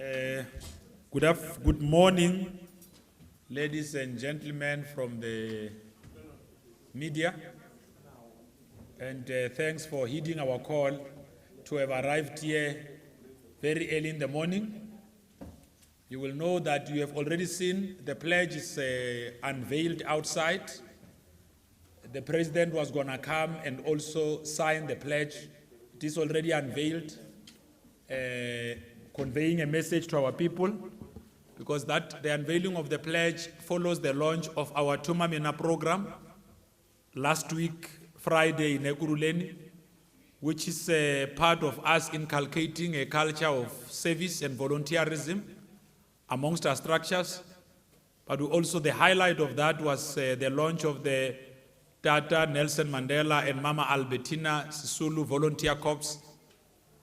Good morning, ladies and gentlemen from the media, and thanks for heeding our call to have arrived here very early in the morning. You will know that you have already seen the pledge is unveiled outside. The president was going to come and also sign the pledge. It is already unveiled, conveying a message to our people, because the unveiling of the pledge follows the launch of our Tumamina program last week, Friday in Ekurhuleni, which is part of us inculcating a culture of service and volunteerism amongst our structures. But also the highlight of that was the launch of the Tata Nelson Mandela and Mama Albertina Sisulu Volunteer Corps.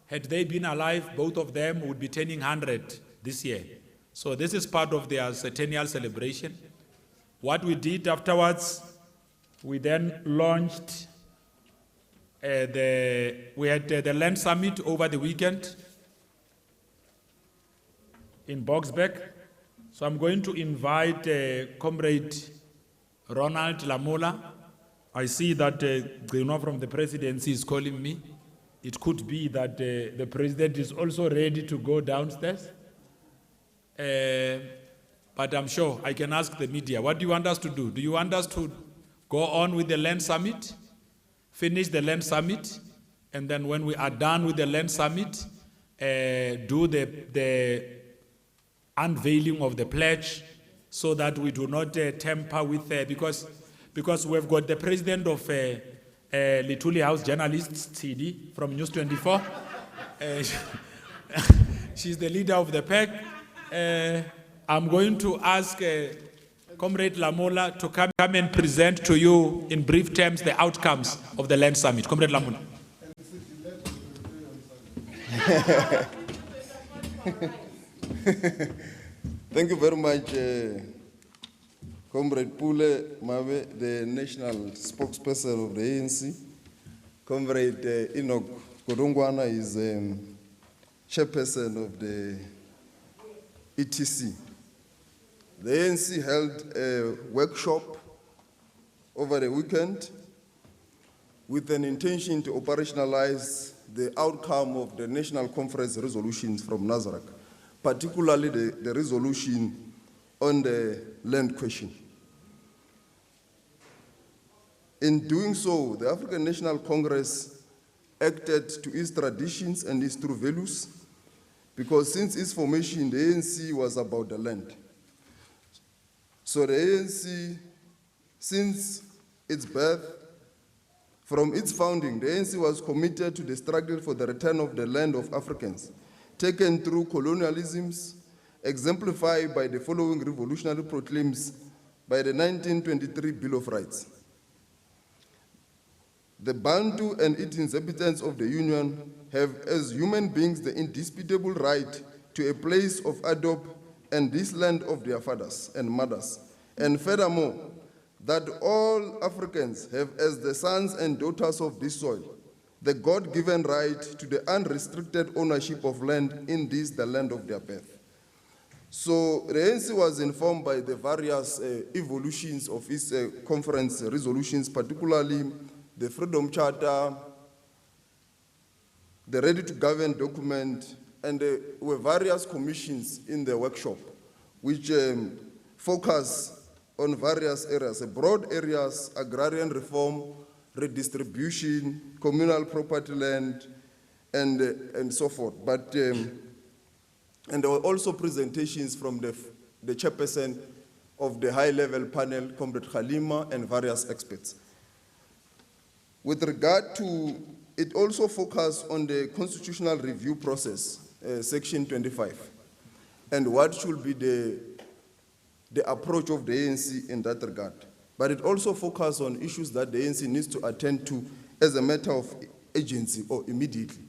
Had they been alive, both of them would be turning 100 this year. So this is part of their centennial celebration. What we did afterwards, we then launched we had the Land Summit over the weekend in Boksburg. So I'm going to invite Comrade Ronald Lamola. I see that from the presidency is calling me. It could be that the president is also ready to go downstairs. But I'm sure I can ask the media, what do you want us to do? Do you want us to go on with the Land Summit, finish the Land Summit, and then when we are done with the Land Summit, do the unveiling of the pledge, so that we do not tamper with, because we've got the president of Lituli House Journalists, CD, from News 24. She's the leader of the pack. I'm going to ask Comrade Lamola to come and present to you in brief terms the outcomes of the Land Summit. Comrade Lamola. Thank you very much, Comrade Pule Mabe, the national spokesperson of the ANC. Comrade Enoch Kodongwana is chairperson of the ETC. The ANC held a workshop over the weekend with an intention to operationalize the outcome of the National Conference resolutions from Nasrec, particularly the resolution on the land question. In doing so, the African National Congress acted to its traditions and its true values, because since its formation, the ANC was about the land. So the ANC, since its birth, from its founding, the ANC was committed to the struggle for the return of the land of Africans, taken through colonialisms, exemplified by the following revolutionary proclaims by the 1923 Bill of Rights. The Bantu and its inhabitants of the Union have, as human beings, the indisputable right to a place of adopt and this land of their fathers and mothers. And furthermore, that all Africans have, as the sons and daughters of this soil, the God-given right to the unrestricted ownership of land in this, the land of their birth. So the ANC was informed by the various evolutions of its conference resolutions, particularly the Freedom Charter, the Ready to Govern document, and there were various commissions in the workshop, which focus on various areas, broad areas: agrarian reform, redistribution, communal property land, and so forth. But and there were also presentations from the chairperson of the high-level panel, Comrade Khalima, and various experts. With regard to, it also focused on the constitutional review process, Section 25, and what should be the approach of the ANC in that regard. But it also focused on issues that the ANC needs to attend to as a matter of agency or immediately.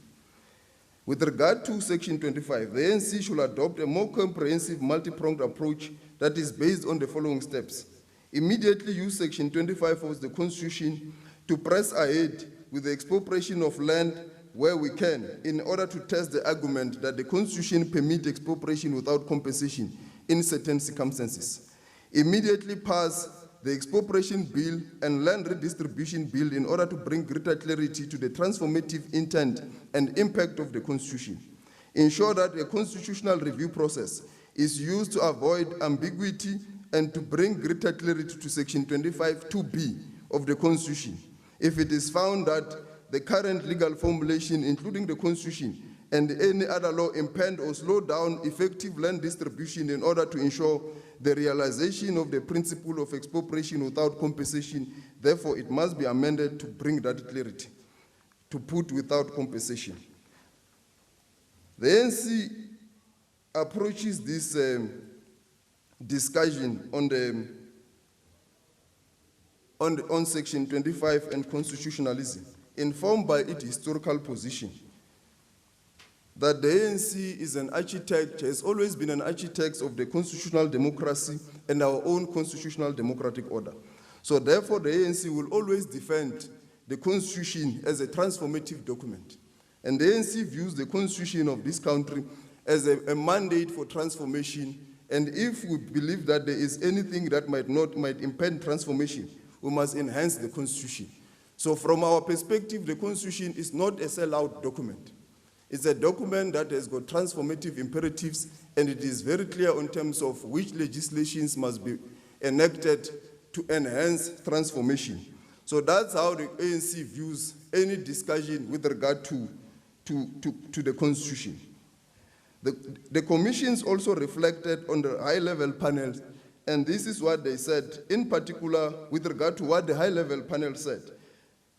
With regard to Section 25, the ANC should adopt a more comprehensive, multi-pronged approach that is based on the following steps. Immediately use Section 25 of the Constitution to press ahead with the expropriation of land where we can in order to test the argument that the Constitution permits expropriation without compensation in certain circumstances. Immediately pass the expropriation bill and land redistribution bill in order to bring greater clarity to the transformative intent and impact of the Constitution. Ensure that the constitutional review process is used to avoid ambiguity and to bring greater clarity to Section 25(2)(b) of the Constitution. If it is found that the current legal formulation, including the Constitution and any other law, impede or slow down effective land distribution in order to ensure the realization of the principle of expropriation without compensation, therefore it must be amended to bring that clarity, to put without compensation. The ANC approaches this discussion on Section 25 and constitutionalism, informed by its historical position, that the ANC is an architect, has always been an architect of the constitutional democracy and our own constitutional democratic order. So therefore, the ANC will always defend the Constitution as a transformative document. And the ANC views the Constitution of this country as a mandate for transformation. And if we believe that there is anything that might impede transformation, we must enhance the Constitution. So from our perspective, the Constitution is not a sellout document. It's a document that has got transformative imperatives, and it is very clear in terms of which legislations must be enacted to enhance transformation. So that's how the ANC views any discussion with regard to the Constitution. The commissions also reflected on the high-level panel, and this is what they said, in particular with regard to what the high-level panel said.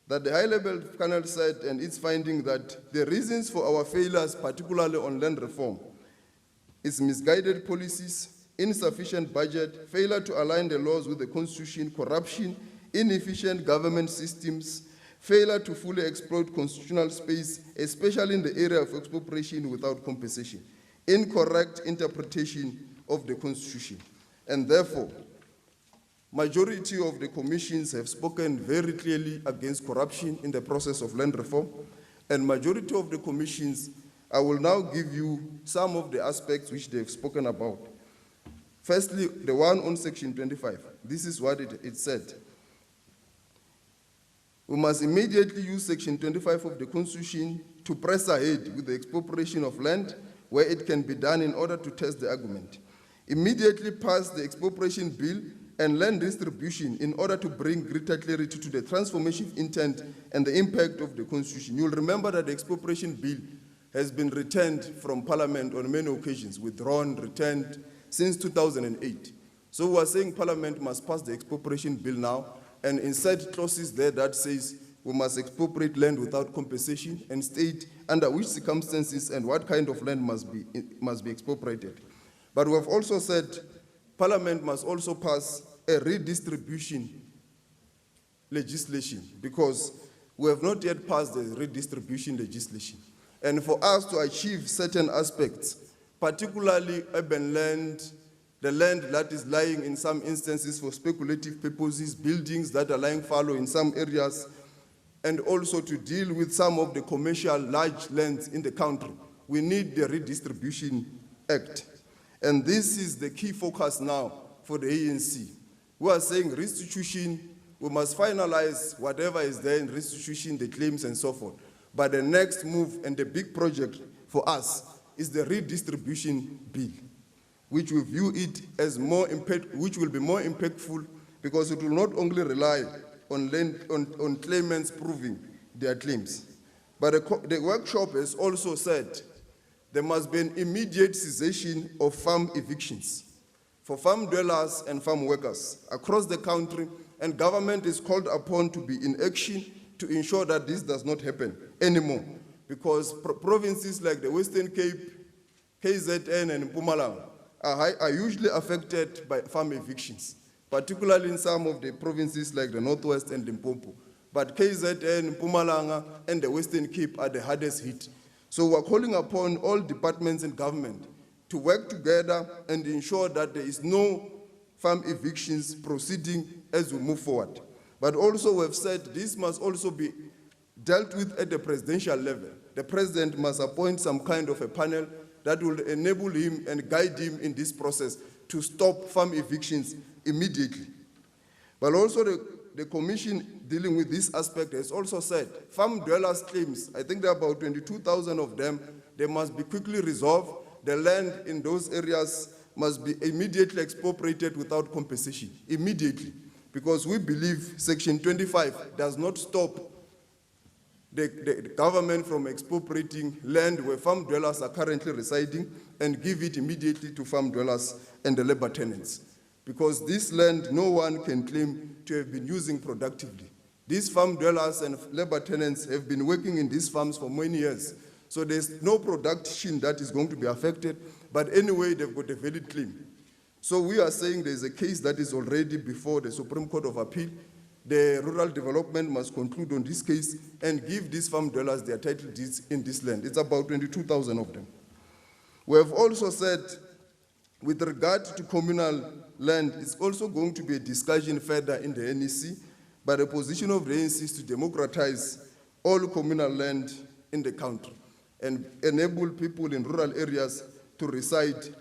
That the high-level panel said, and its finding, that the reasons for our failures, particularly on land reform, is misguided policies, insufficient budget, failure to align the laws with the Constitution, corruption, inefficient government systems, failure to fully exploit constitutional space, especially in the area of expropriation without compensation, incorrect interpretation of the Constitution. And therefore, majority of the commissions have spoken very clearly against corruption in the process of land reform, and majority of the commissions, I will now give you some of the aspects which they've spoken about. Firstly, the one on Section 25. This is what it said. We must immediately use Section 25 of the Constitution to press ahead with the expropriation of land where it can be done in order to test the argument. Immediately pass the expropriation bill and land distribution in order to bring greater clarity to the transformative intent and the impact of the Constitution. You'll remember that the expropriation bill has been returned from Parliament on many occasions, withdrawn, returned since 2008. So we are saying Parliament must pass the expropriation bill now and insert clauses there that says we must expropriate land without compensation and state under which circumstances and what kind of land must be expropriated. But we have also said Parliament must also pass a redistribution legislation, because we have not yet passed the redistribution legislation. And for us to achieve certain aspects, particularly urban land, the land that is lying in some instances for speculative purposes, buildings that are lying fallow in some areas, and also to deal with some of the commercial large lands in the country, we need the Redistribution Act. And this is the key focus now for the ANC. We are saying restitution, we must finalize whatever is there in restitution, the claims and so forth. But the next move and the big project for us is the redistribution bill, which we view it as which will be more impactful, because it will not only rely on claimants proving their claims. But the workshop has also said there must be an immediate cessation of farm evictions for farm dwellers and farm workers across the country, and government is called upon to be in action to ensure that this does not happen anymore, because provinces like the Western Cape, KZN and Mpumalanga are usually affected by farm evictions, particularly in some of the provinces like the Northwest and Limpopo. But KZN, Mpumalanga and the Western Cape are the hardest hit. So we're calling upon all departments in government to work together and ensure that there is no farm evictions proceeding as we move forward. But also we've said this must also be dealt with at the presidential level, the president must appoint some kind of a panel that will enable him and guide him in this process to stop farm evictions immediately. But also the commission dealing with this aspect has also said farm dwellers' claims, I think there are about 22,000 of them, they must be quickly resolved. The land in those areas must be immediately expropriated without compensation, immediately. Because we believe Section 25 does not stop the government from expropriating land where farm dwellers are currently residing and give it immediately to farm dwellers and the labor tenants. Because this land, no one can claim to have been using productively. These farm dwellers and labor tenants have been working in these farms for many years. So there's no production that is going to be affected, but anyway, they've got a valid claim. So we are saying there's a case that is already before the Supreme Court of Appeal. The rural development must conclude on this case and give these farm dwellers their title deeds in this land. It's about 22,000 of them. We have also said, with regard to communal land, it's also going to be a discussion further in the NEC, but the position of the ANC is to democratize all communal land in the country and enable people in rural areas to reside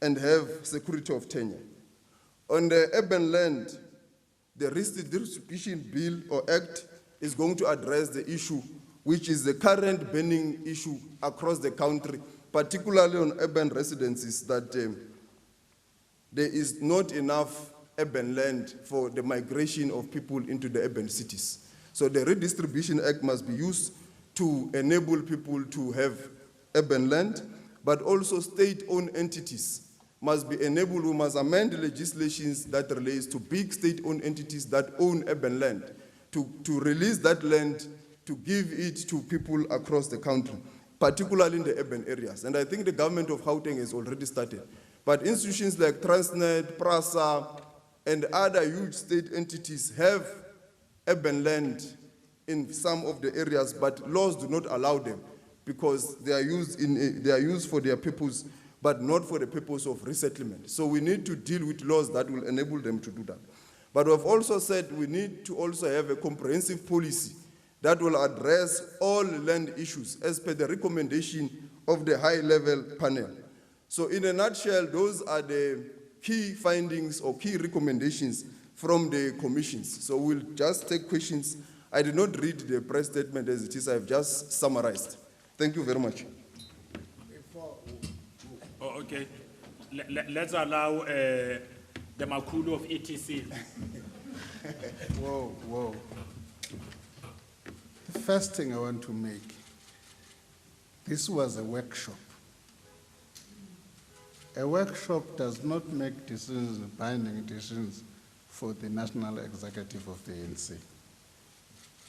and have security of tenure. On the urban land, the Redistribution Bill or Act is going to address the issue, which is the current burning issue across the country, particularly on urban residences, that there is not enough urban land for the migration of people into the urban cities. So the Redistribution Act must be used to enable people to have urban land, but also state-owned entities must be enabled. We must amend legislations that relates to big state-owned entities that own urban land, to release that land, to give it to people across the country, particularly in the urban areas. And I think the government of Gauteng has already started. But institutions like Transnet, PRASA, and other huge state entities have urban land in some of the areas, but laws do not allow them because they are used for their purpose, but not for the purpose of resettlement. So we need to deal with laws that will enable them to do that. But we've also said we need to also have a comprehensive policy that will address all land issues as per the recommendation of the high-level panel. So in a nutshell, those are the key findings or key recommendations from the commissions. So we'll just take questions. I did not read the press statement as it is. I've just summarized. Thank you very much. Oh, okay. Let's allow the Makulu of ETC. Whoa. The first thing I want to make, this was a workshop. A workshop does not make decisions, binding decisions for the national executive of the ANC.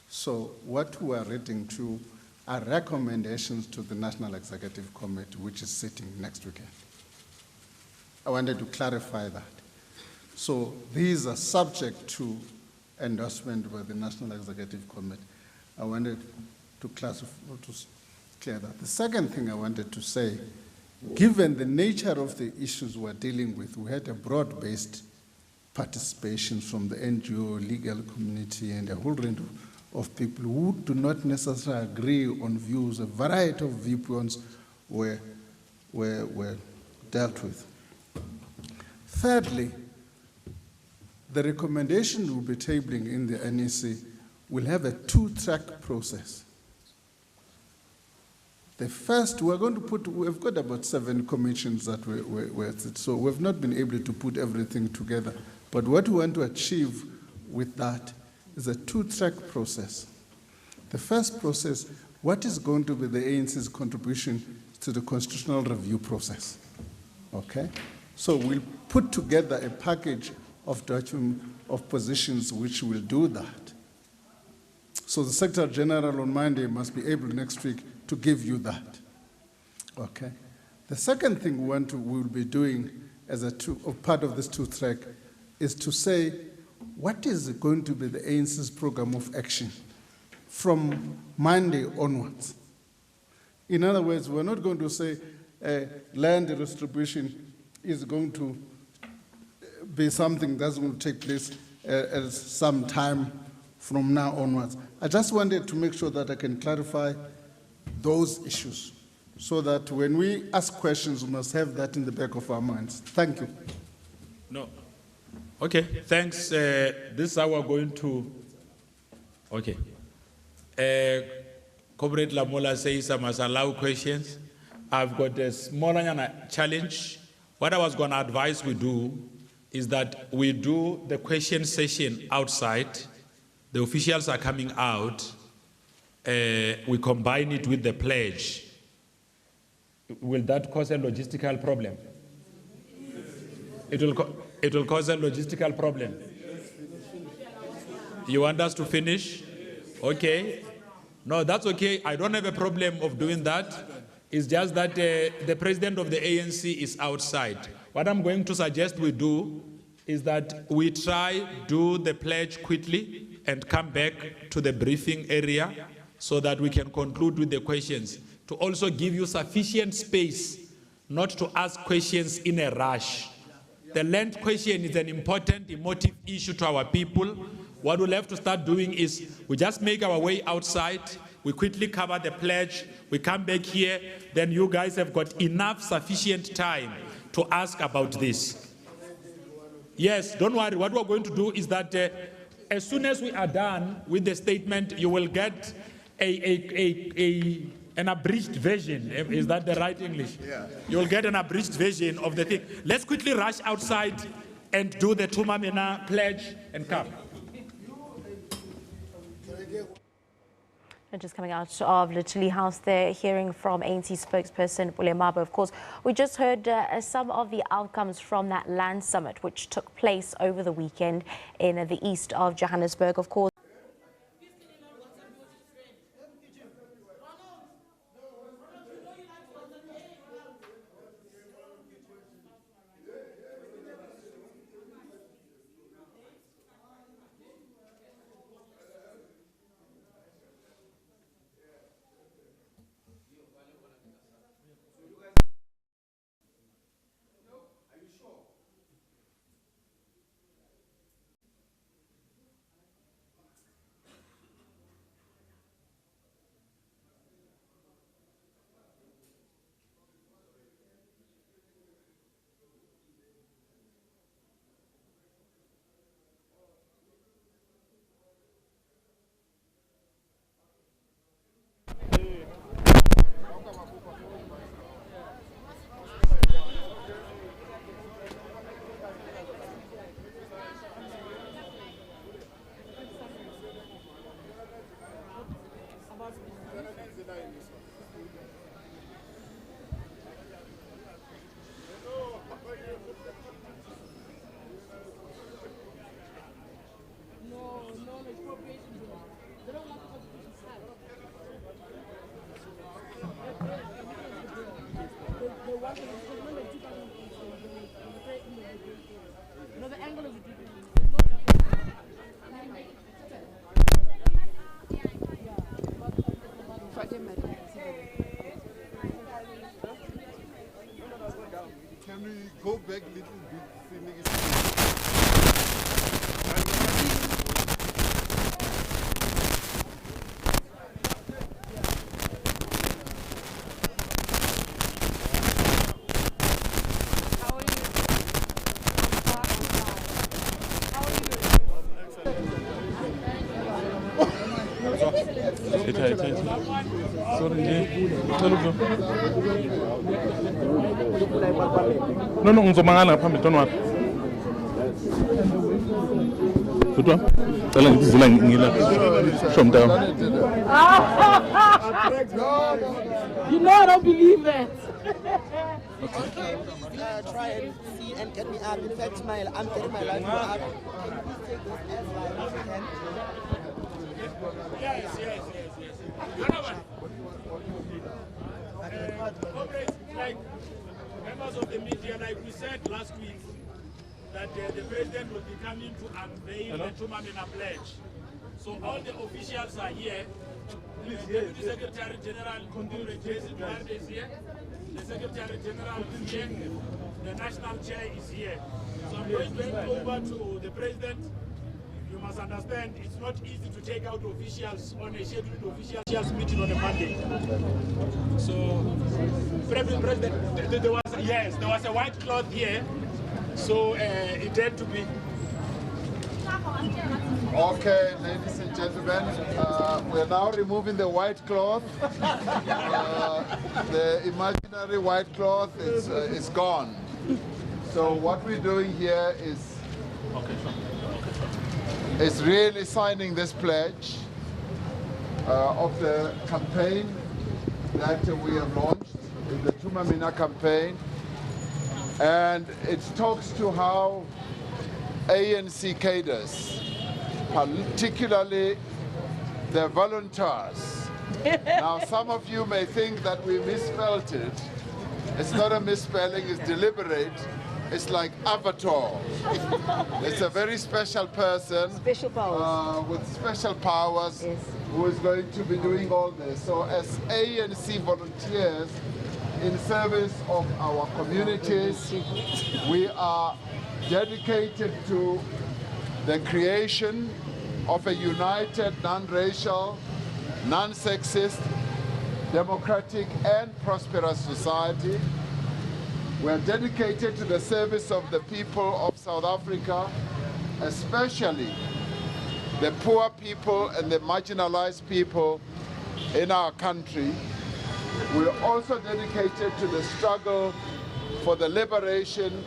So what we are reading to are recommendations to the National Executive Committee, which is sitting next weekend. I wanted to clarify that. So these are subject to endorsement by the National Executive Committee. I wanted to clear that. The second thing I wanted to say, given the nature of the issues we're dealing with, we had a broad-based participation from the NGO, legal community, and a whole range of people who do not necessarily agree on views. A variety of viewpoints were dealt with. Thirdly, the recommendation we'll be tabling in the NEC will have a two-track process. The first, we've got about 7 commissions that were so we've not been able to put everything together. But what we want to achieve with that is a two-track process. The first process, what is going to be the ANC's contribution to the constitutional review process? Okay? So we'll put together a package of positions which will do that. So the Secretary General on Monday must be able next week to give you that. Okay? The second thing we'll be doing as part of this two-track is to say, what is going to be the ANC's program of action from Monday onwards? In other words, we're not going to say land distribution is going to be something that's going to take place at some time from now onwards. I just wanted to make sure that I can clarify those issues, so that when we ask questions, we must have that in the back of our minds. Thank you. No. Okay, thanks. This is how we're going to. Okay. Comrade Lamola says I must allow questions. I've got a smaller challenge. What I was going to advise we do is that we do the question session outside. The officials are coming out. We combine it with the pledge. Will that cause a logistical problem? It will cause a logistical problem. You want us to finish? Okay. No, that's okay. I don't have a problem of doing that. It's just that the president of the ANC is outside. What I'm going to suggest we do is that we try do the pledge quickly and come back to the briefing area so that we can conclude with the questions. To also give you sufficient space not to ask questions in a rush. The land question is an important emotive issue to our people. What we'll have to start doing is we just make our way outside, we quickly cover the pledge, we come back here, then you guys have got enough sufficient time to ask about this. Yes, don't worry, what we're going to do is that as soon as we are done with the statement, you will get an abridged version. Is that the right English? Yeah. You'll get an abridged version of the thing. Let's quickly rush outside and do the Tumamina pledge and come. And just coming out of Little House there, hearing from ANC spokesperson William Mabo. Of course, we just heard some of the outcomes from that land summit, which took place over the weekend in the east of Johannesburg. Of course, Can we go back a little bit? No, ngizomangala phambili ntwana wakho. Futwa? Cela ngizila ngila. Shomta. You know I don't believe that. Okay, please try and see and get me up. In fact, I'm getting my life up. Can you please take this as live as you can? Yes. Like members of the media, like we said last week, that the president will be coming to unveil the Tumamina pledge. So all the officials are here. Please, the Deputy Secretary General is here. The Secretary General is here. The National Chair is here. So I'm going to hand over to the President You must understand, it's not easy to take out officials on a scheduled officials meeting on a Monday. So, President, there was a white cloth here, so it had to be. Okay, ladies and gentlemen, we're now removing the white cloth. The imaginary white cloth is gone. So what we're doing here is really signing this pledge of the campaign that we have launched, the Tumamina campaign, and it talks to how ANC cadres, particularly the volunteers. Now, some of you may think that we misspelled it. It's not a misspelling, it's deliberate. It's like Avatar. It's a very special person. Special powers. With special powers, yes, who is going to be doing all this. So as ANC volunteers in service of our communities, we are dedicated to the creation of a united, non-racial, non-sexist, democratic and prosperous society. We are dedicated to the service of the people of South Africa, especially the poor people and the marginalized people in our country. We are also dedicated to the struggle for the liberation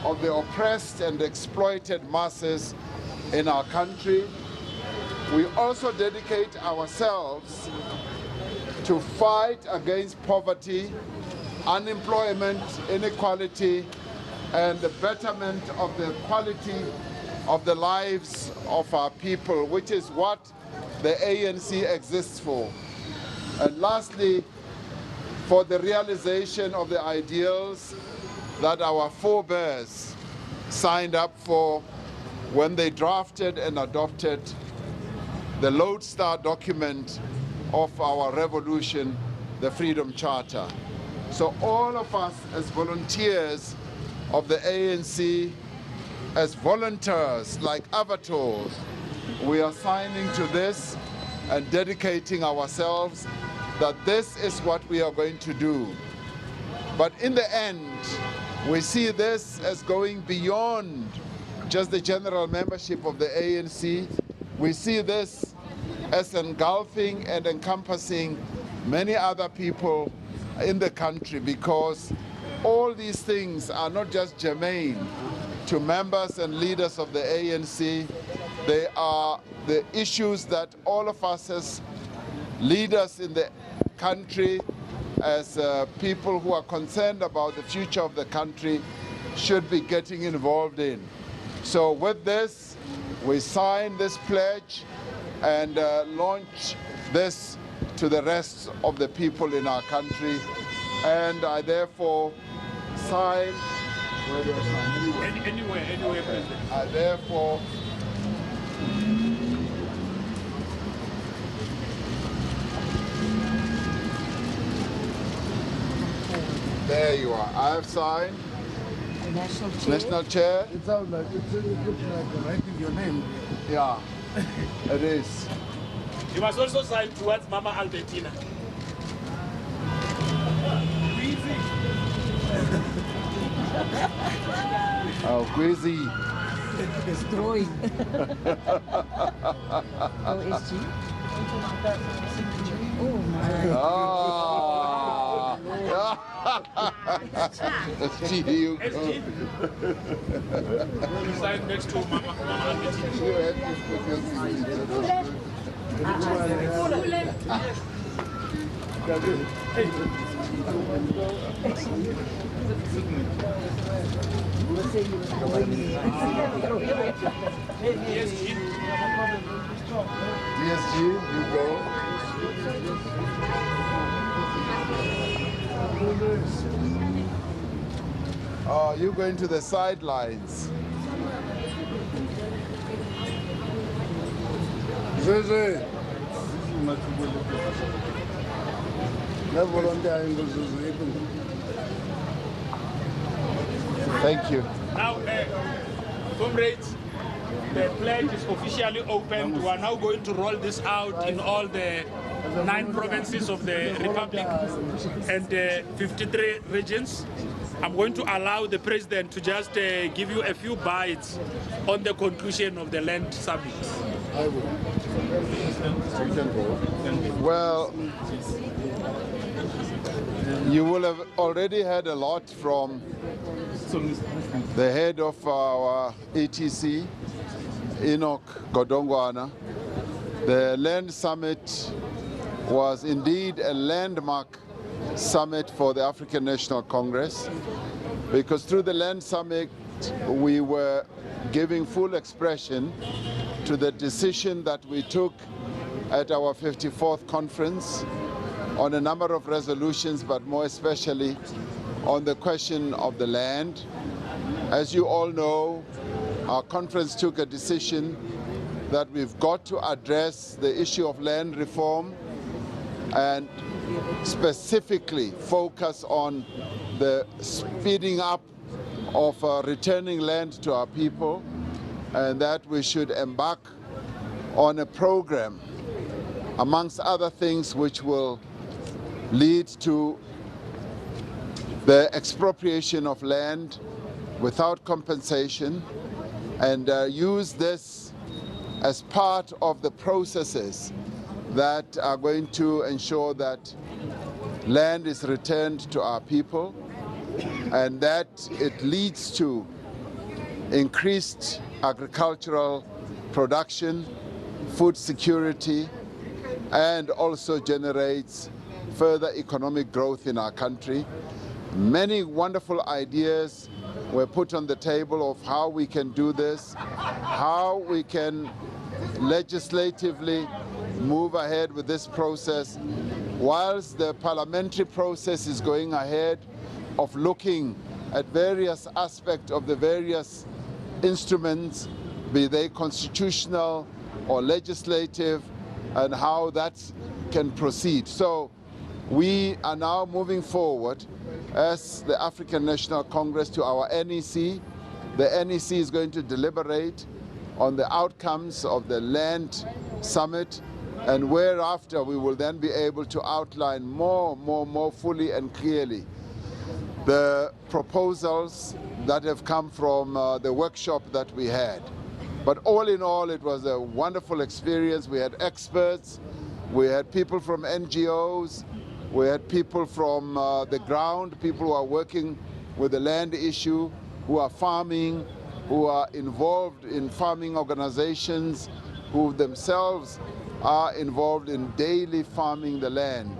of the oppressed and exploited masses in our country. We also dedicate ourselves to fight against poverty, unemployment, inequality, and the betterment of the quality of the lives of our people, which is what the ANC exists for. And lastly, for the realization of the ideals that our forebears signed up for when they drafted and adopted the Lodestar document of our revolution, the Freedom Charter. So all of us as volunteers of the ANC, as volunteers like avatars, we are signing to this and dedicating ourselves that this is what we are going to do. But in the end, we see this as going beyond just the general membership of the ANC. We see this as engulfing and encompassing many other people in the country, because all these things are not just germane to members and leaders of the ANC. They are the issues that all of us as leaders in the country, as people who are concerned about the future of the country, should be getting involved in. So with this, we sign this pledge and launch this to the rest of the people in our country. And I therefore sign, where do I sign? Anywhere, President. I therefore there you are. I have signed. The national chair. National chair. It sounds like it looks like writing your name. Yeah, it is. You must also sign towards Mama Albertina. Oh, Quizzy. Destroying. OSG. Oh my. Ah. You go. You sign next to Mama Albertina. You have to put your signature. DSG, you go. Oh, you going to the sidelines. Thank you. Now, comrades, The pledge is officially opened. We are now going to roll this out in all the 9 provinces of the Republic and 53 regions. I'm going to allow the President to just give you a few bites on the conclusion of the land summit. I will. Well, you will have already heard a lot from the head of our ETC, Enoch Godongwana. The land summit was indeed a landmark summit for the African National Congress, because through the land summit we were giving full expression to the decision that we took at our 54th conference on a number of resolutions, but more especially on the question of the land. As you all know, our conference took a decision that we've got to address the issue of land reform and specifically focus on the speeding up of returning land to our people, and that we should embark on a program, amongst other things, which will lead to the expropriation of land without compensation, and use this as part of the processes that are going to ensure that land is returned to our people and that it leads to increased agricultural production, food security, and also generates further economic growth in our country. Many wonderful ideas were put on the table of how we can do this, how we can legislatively move ahead with this process, whilst the parliamentary process is going ahead of looking at various aspects of the various instruments, be they constitutional or legislative, and how that can proceed. So we are now moving forward as the African National Congress to our NEC. The NEC is going to deliberate on the outcomes of the land summit, and whereafter we will then be able to outline more fully and clearly the proposals that have come from the workshop that we had. But all in all, it was a wonderful experience. We had experts, we had people from NGOs, we had people from the ground, people who are working with the land issue, who are farming, who are involved in farming organizations, who themselves are involved in daily farming the land.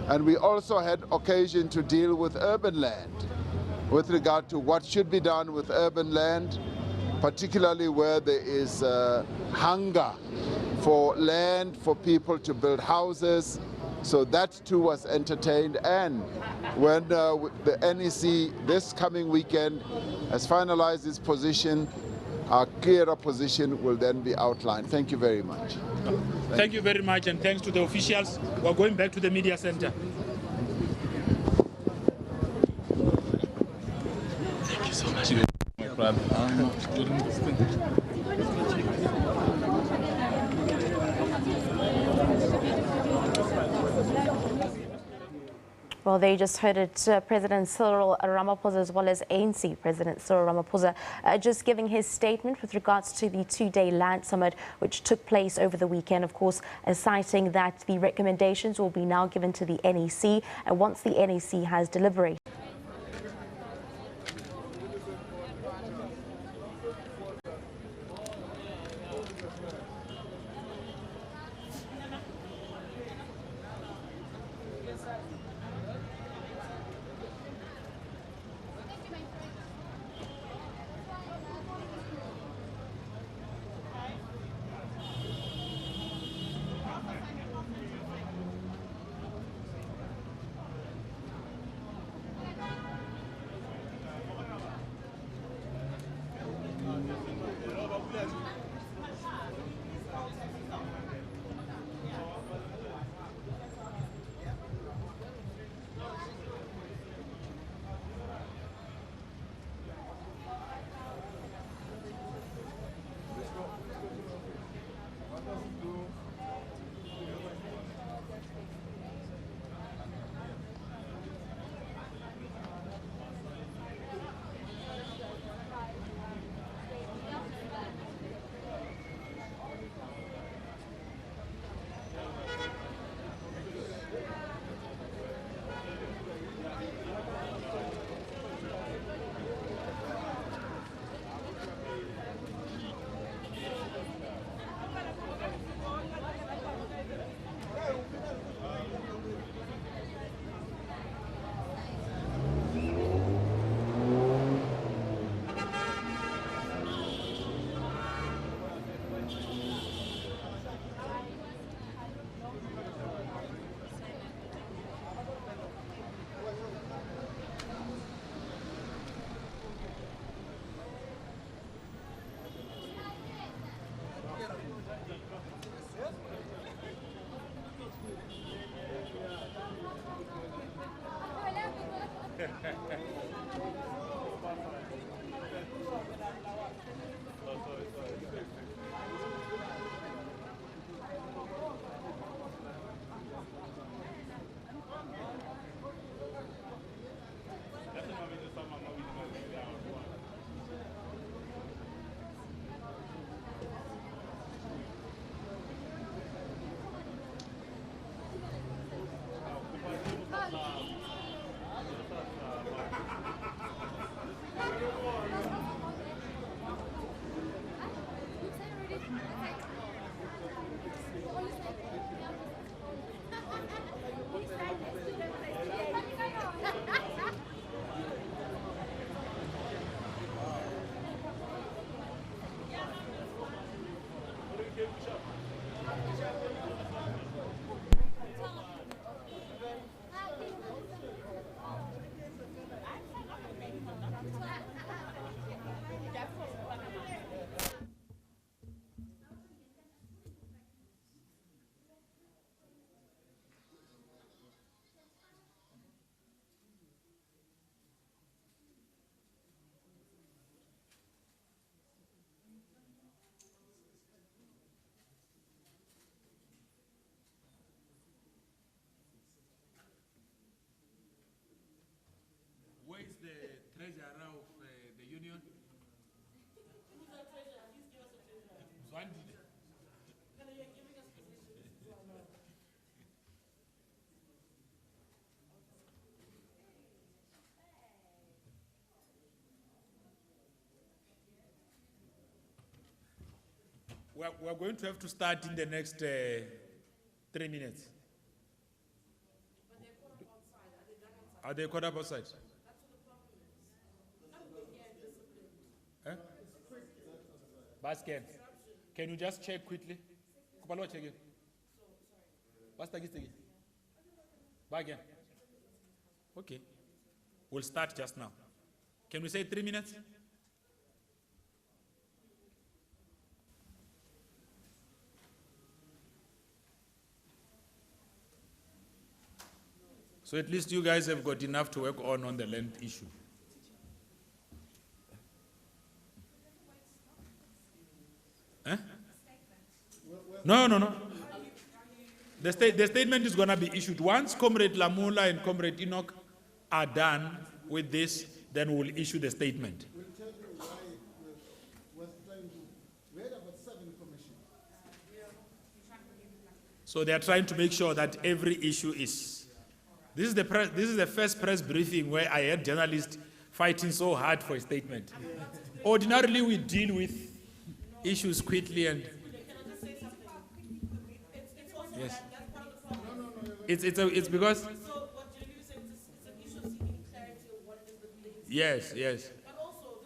And we also had occasion to deal with urban land with regard to what should be done with urban land, particularly where there is hunger for land for people to build houses. So that too was entertained, and when the NEC this coming weekend has finalized its position, our clearer position will then be outlined. Thank you very much. Thank you very much, and thanks to the officials. We're going back to the media center. Thank you so much, my brother. Well, they just heard it, President Cyril Ramaphosa as well as ANC President Cyril Ramaphosa just giving his statement with regards to the 2-day land summit which took place over the weekend, of course, citing that the recommendations will be now given to the NEC, and once the NEC has deliberated. We're going to have to start in the next 3 minutes. Are they caught up outside? Eh? Basket. Can you just check quickly? Kupalo check it. What's the again? Back again. Okay. We'll start just now. Can we say 3 minutes? So at least you guys have got enough to work on the land issue. Eh? No. The statement is going to be issued. Once Comrade Lamula and Comrade Enoch are done with this, then we'll issue the statement. We'll tell you why we're trying to. We had about 7 commissions. So they are trying to make sure that every issue is. This is the first press briefing where I had journalists fighting so hard for a statement. Ordinarily, we deal with issues quickly and. Yes. It's because. So what you're saying is it's an issue of seeking clarity of what it is that the Yes. But also,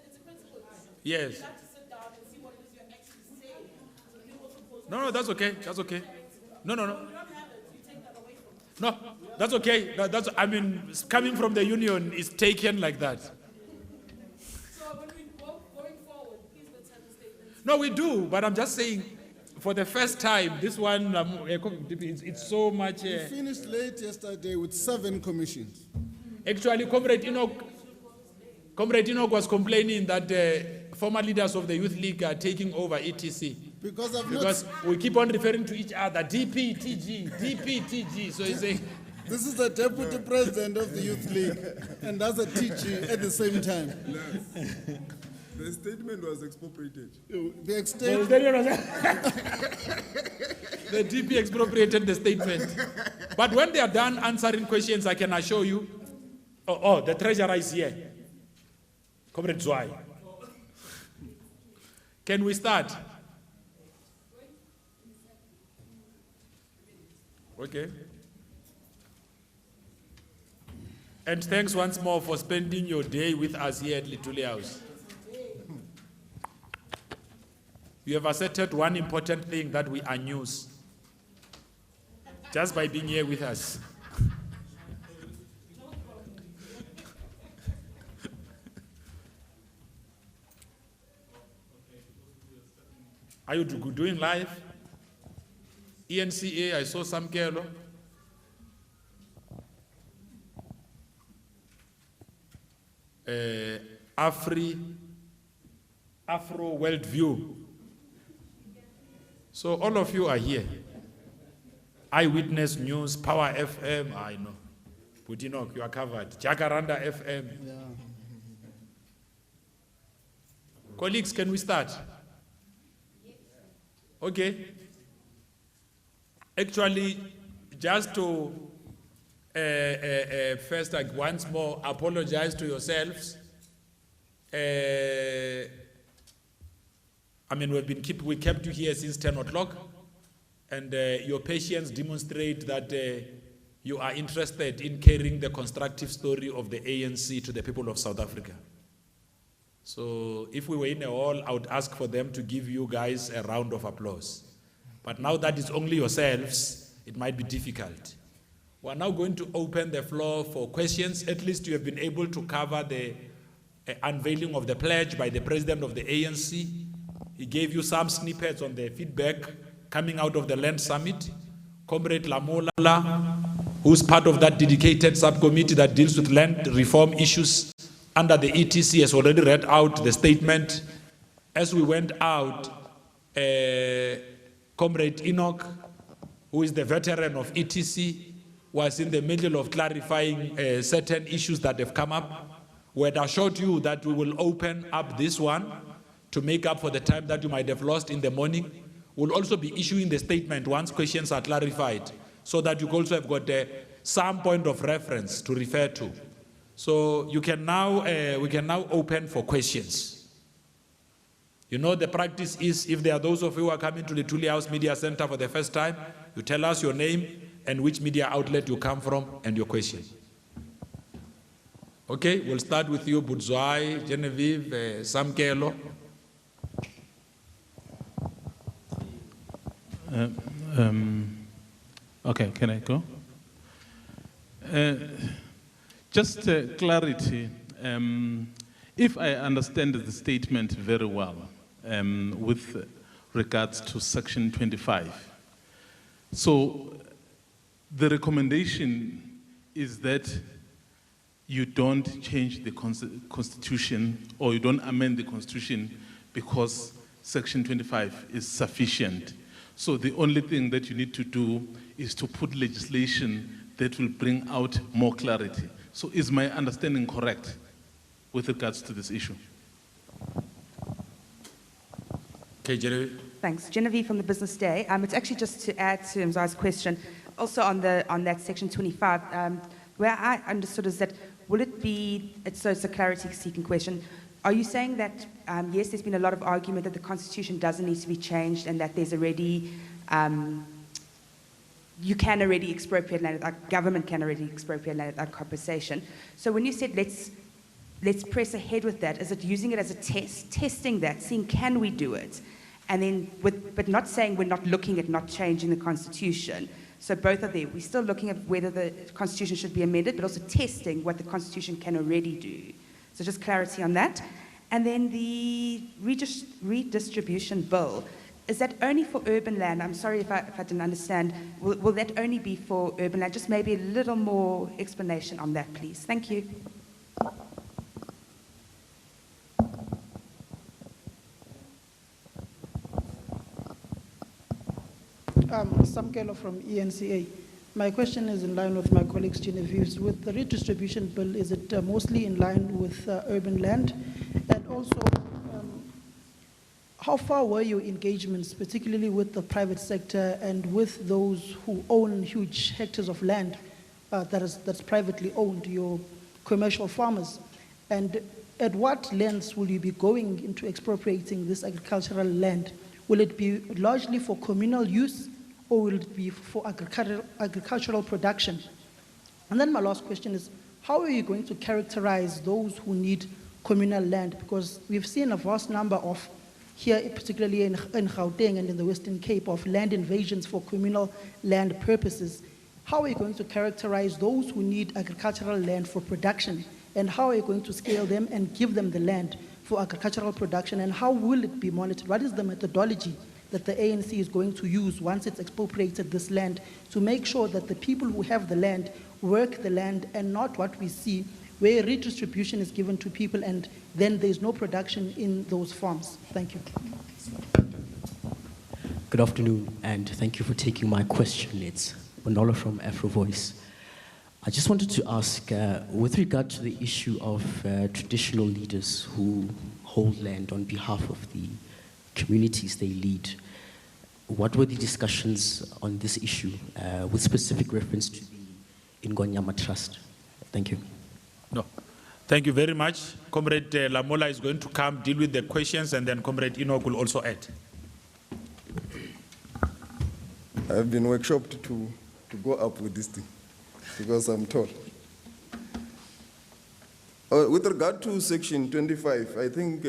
it's a principle issue. Yes. You have to sit down and see what it is you're actually saying. So the people suppose. No, that's okay. That's okay. No. You don't have it. You take that away from them. No, that's okay. I mean, coming from the union is taken like that. So when we go going forward, please let's have the statements. No, we do, but I'm just saying, for the first time, this one, it's so much. We finished late yesterday with 7 commissions. Actually, Comrade Enoch was complaining that former leaders of the Youth League are taking over ETC. Because we keep on referring to each other, DPTG. So he's saying. This is the deputy president of the Youth League, and that's a TG at the same time. The statement was expropriated. The DP expropriated the statement. But when they are done answering questions, I can assure you, the treasurer is here. Comrade Zwai. Can we start? Okay. And thanks once more for spending your day with us here at Lituli House. You have asserted one important thing, that we are news. Just by being here with us. Are you doing live? ENCA, I saw some Kelo. Afro Worldview. So all of you are here. Eyewitness News, Power FM, I know. Putinok, you are covered. Jacaranda FM. Yeah. Colleagues, can we start? Okay. Actually, just to first, once more, apologize to yourselves. I mean, we kept you here since 10 o'clock, and your patience demonstrate that you are interested in carrying the constructive story of the ANC to the people of South Africa. So if we were in a hall, I would ask for them to give you guys a round of applause. But now that it's only yourselves, it might be difficult. We're now going to open the floor for questions. At least you have been able to cover the unveiling of the pledge by the president of the ANC. He gave you some snippets on the feedback coming out of the Land Summit. Comrade Lamola, who's part of that dedicated subcommittee that deals with land reform issues under the ETC, has already read out the statement. As we went out, Comrade Enoch, who is the veteran of ETC, was in the middle of clarifying certain issues that have come up. We had assured you that we will open up this one to make up for the time that you might have lost in the morning. We'll also be issuing the statement once questions are clarified, so that you also have got some point of reference to refer to. So you can now, we can now open for questions. You know, the practice is, if there are those of you who are coming to the Tuli House Media Center for the first time, you tell us your name and which media outlet you come from and your question. Okay, we'll start with you, Budzwai, Genevieve, Samkelo. Okay, can I go? Just clarity. If I understand the statement very well, with regards to Section 25, so the recommendation is that you don't change the Constitution, or you don't amend the Constitution, because Section 25 is sufficient. So the only thing that you need to do is to put legislation that will bring out more clarity. So is my understanding correct with regards to this issue? Okay, Genevieve. Thanks. Genevieve from the Business Day. It's actually just to add to Mza's question, also on that Section 25, where I understood is that, will it be, so it's a clarity-seeking question, are you saying that, yes, there's been a lot of argument that the Constitution doesn't need to be changed and that there's already, you can already expropriate land, our government can already expropriate land without compensation. So when you said let's press ahead with that, is it using it as a test, testing that, seeing can we do it? And then, but not saying we're not looking at not changing the Constitution. So both are there. We're still looking at whether the Constitution should be amended, but also testing what the Constitution can already do. So just clarity on that. And then the redistribution bill, is that only for urban land? I'm sorry if I didn't understand. Will that only be for urban land? Just maybe a little more explanation on that, please. Thank you. Samkelo from ENCA. My question is in line with my colleague's Genevieve's. With the redistribution bill, is it mostly in line with urban land? And also, how far were your engagements, particularly with the private sector and with those who own huge hectares of land that's privately owned, your commercial farmers? And at what lengths will you be going into expropriating this agricultural land? Will it be largely for communal use, or will it be for agricultural production? And then my last question is, how are you going to characterize those who need communal land? Because we've seen a vast number of, here particularly in Gauteng and in the Western Cape, of land invasions for communal land purposes. How are you going to characterize those who need agricultural land for production? And how are you going to scale them and give them the land for agricultural production? And how will it be monitored? What is the methodology that the ANC is going to use once it's expropriated this land to make sure that the people who have the land work the land, and not what we see where redistribution is given to people and then there's no production in those farms? Thank you. Good afternoon, and thank you for taking my question. It's Manola from Afro Voice. I just wanted to ask, with regard to the issue of traditional leaders who hold land on behalf of the communities they lead, what were the discussions on this issue with specific reference to the Ingonyama Trust? Thank you. No. Thank you very much. Comrade Lamola is going to come deal with the questions, and then Comrade Enoch will also add. I've been workshopped to go up with this thing because I'm tall. With regard to Section 25, I think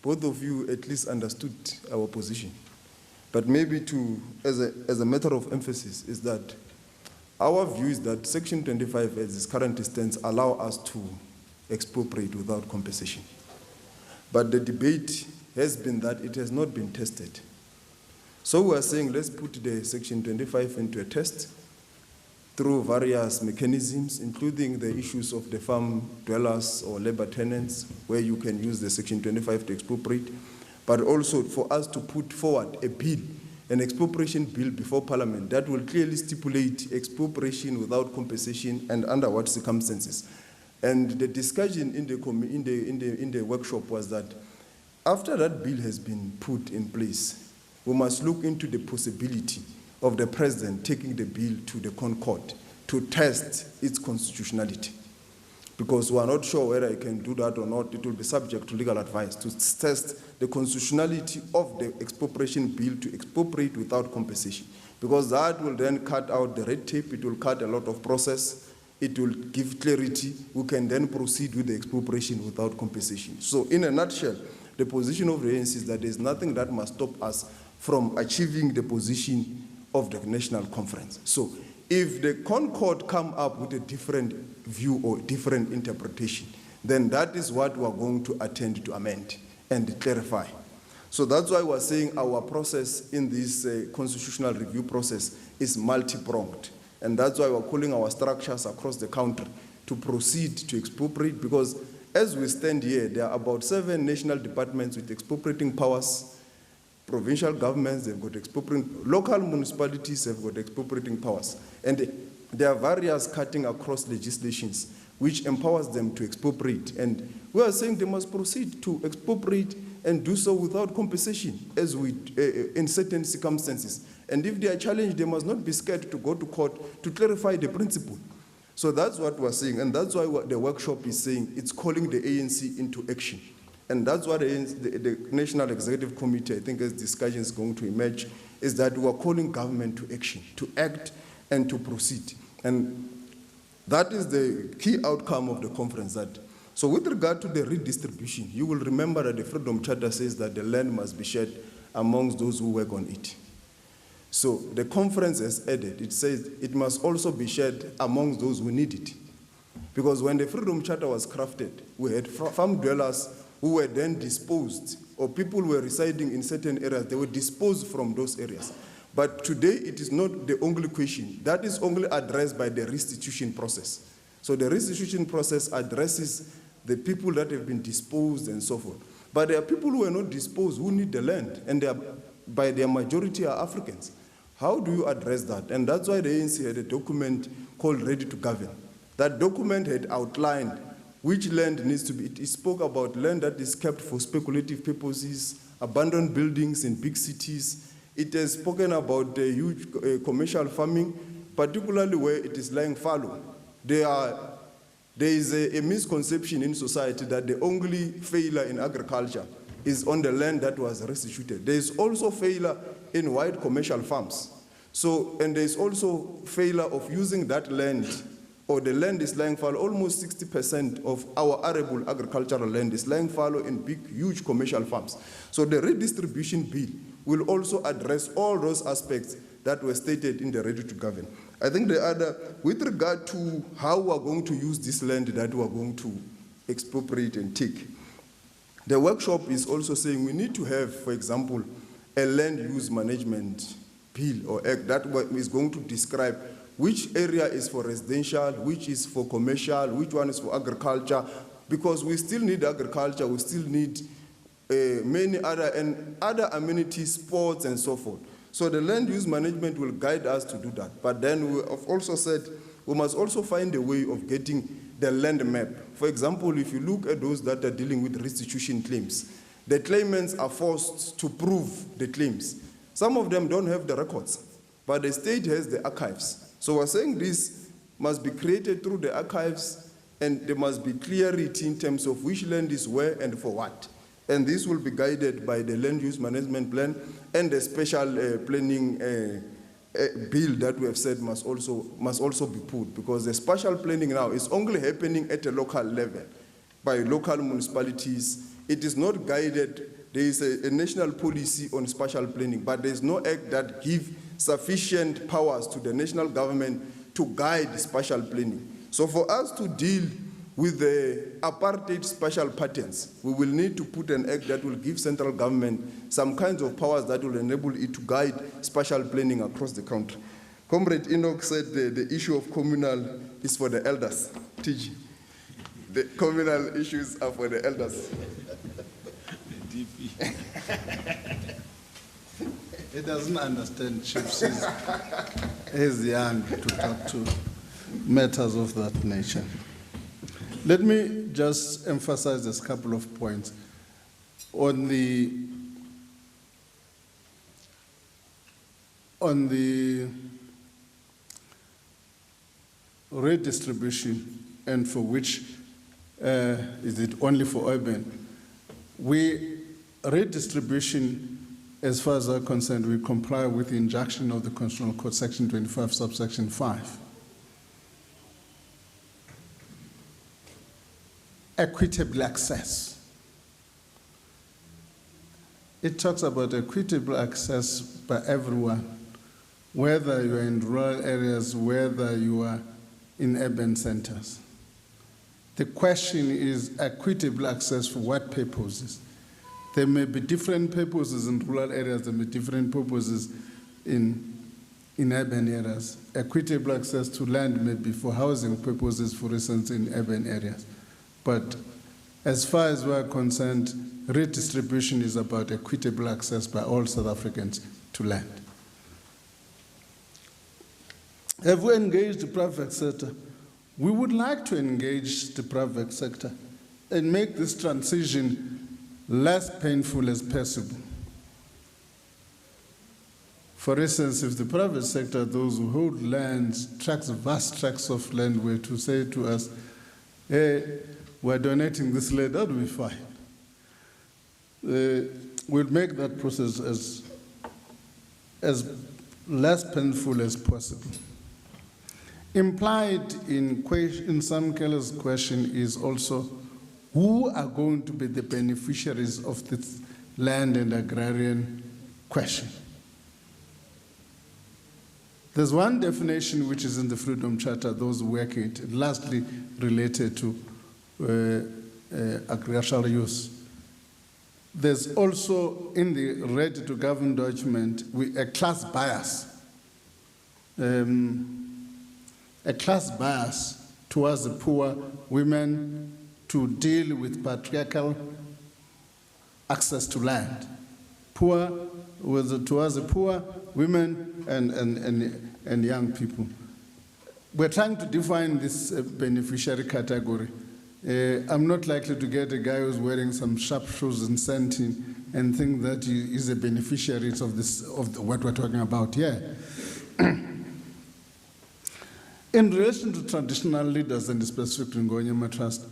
both of you at least understood our position. But maybe as a matter of emphasis is that our view is that Section 25 as it currently stands allow us to expropriate without compensation. But the debate has been that it has not been tested. So we are saying let's put the Section 25 into a test through various mechanisms, including the issues of the farm dwellers or labor tenants, where you can use the Section 25 to expropriate, but also for us to put forward a bill, an expropriation bill before Parliament that will clearly stipulate expropriation without compensation and under what circumstances. And the discussion in the workshop was that After that bill has been put in place, we must look into the possibility of the president taking the bill to the Concord to test its constitutionality. Because we are not sure whether he can do that or not. It will be subject to legal advice to test the constitutionality of the expropriation bill to expropriate without compensation. Because that will then cut out the red tape, it will cut a lot of process, it will give clarity. We can then proceed with the expropriation without compensation. So in a nutshell, the position of the ANC is that there is nothing that must stop us from achieving the position of the National Conference. So if the Concord come up with a different view or different interpretation, then that is what we are going to attend to amend and clarify. So that's why we're saying our process in this constitutional review process is multi-pronged. And that's why we're calling our structures across the country to proceed to expropriate, because as we stand here, there are about 7 national departments with expropriating powers. Provincial governments, they've got expropriating, local municipalities have got expropriating powers. And there are various cutting across legislations which empowers them to expropriate. And we are saying they must proceed to expropriate and do so without compensation as we, in certain circumstances. And if they are challenged, they must not be scared to go to court to clarify the principle. So that's what we're saying, and that's why the workshop is saying it's calling the ANC into action. And that's what the National Executive Committee, I think, as discussion is going to emerge, is that we are calling government to action, to act and to proceed. And that is the key outcome of the conference. So with regard to the redistribution, you will remember that the Freedom Charter says that the land must be shared amongst those who work on it. So the conference has added, it says it must also be shared amongst those who need it. Because when the Freedom Charter was crafted, we had farm dwellers who were then disposed, or people were residing in certain areas, they were disposed from those areas. But today, it is not the only question. That is only addressed by the restitution process. So the restitution process addresses the people that have been disposed and so forth. But there are people who are not disposed, who need the land, and they are, by their majority are Africans. How do you address that? And that's why the ANC had a document called Ready to Govern. That document had outlined which land needs to be, it spoke about land that is kept for speculative purposes, abandoned buildings in big cities. It has spoken about the huge commercial farming, particularly where it is lying fallow. There is a misconception in society that the only failure in agriculture is on the land that was restituted. There is also failure in wide commercial farms. So, and there is also failure of using that land, or the land is lying fallow. Almost 60% of our arable agricultural land is lying fallow in big, huge commercial farms. So the redistribution bill will also address all those aspects that were stated in the Ready to Govern. I think the other, with regard to how we are going to use this land that we are going to expropriate and take, the workshop is also saying we need to have, for example, a land use management bill or act that is going to describe which area is for residential, which is for commercial, which one is for agriculture, because we still need agriculture, we still need many other amenities, sports, and so forth. So the land use management will guide us to do that. But then we have also said we must also find a way of getting the land map. For example, if you look at those that are dealing with restitution claims, the claimants are forced to prove the claims. Some of them don't have the records, but the state has the archives. So we're saying this must be created through the archives, and there must be clarity in terms of which land is where and for what. And this will be guided by the land use management plan and the special planning bill that we have said must also be put, because the spatial planning now is only happening at a local level by local municipalities. It is not guided. There is a national policy on spatial planning, but there is no act that gives sufficient powers to the national government to guide spatial planning. So for us to deal with the apartheid spatial patterns, we will need to put an act that will give central government some kinds of powers that will enable it to guide spatial planning across the country. Comrade Enoch said the issue of communal is for the elders. TG. The communal issues are for the elders. He doesn't understand chiefs. He's young to talk to matters of that nature. Let me just emphasize this couple of points. on the redistribution, and for which is it only for urban? Redistribution, as far as I'm concerned, we comply with the injunction of the Constitutional Code, Section 25, subsection 5. Equitable access. It talks about equitable access by everyone, whether you are in rural areas, whether you are in urban centers. The question is equitable access for what purposes? There may be different purposes in rural areas, there may be different purposes in urban areas. Equitable access to land may be for housing purposes, for instance, in urban areas. But as far as we are concerned, redistribution is about equitable access by all South Africans to land. Have we engaged the private sector? We would like to engage the private sector and make this transition less painful as possible. For instance, if the private sector, those who hold lands, vast tracts of land, were to say to us, hey, we're donating this land, that would be fine. We'll make that process as less painful as possible. Implied in some Keller's question is also who are going to be the beneficiaries of this land and agrarian question. There's one definition which is in the Freedom Charter, those who work it, lastly related to agricultural use. There's also in the Ready to Govern document a class bias. A class bias towards the poor, women, to deal with patriarchal access to land. Towards the poor, women, and young people. We're trying to define this beneficiary category. I'm not likely to get a guy who's wearing some sharp shoes and scenting and think that he is a beneficiary of what we're talking about here. In relation to traditional leaders and specifically Ngonyama Trust,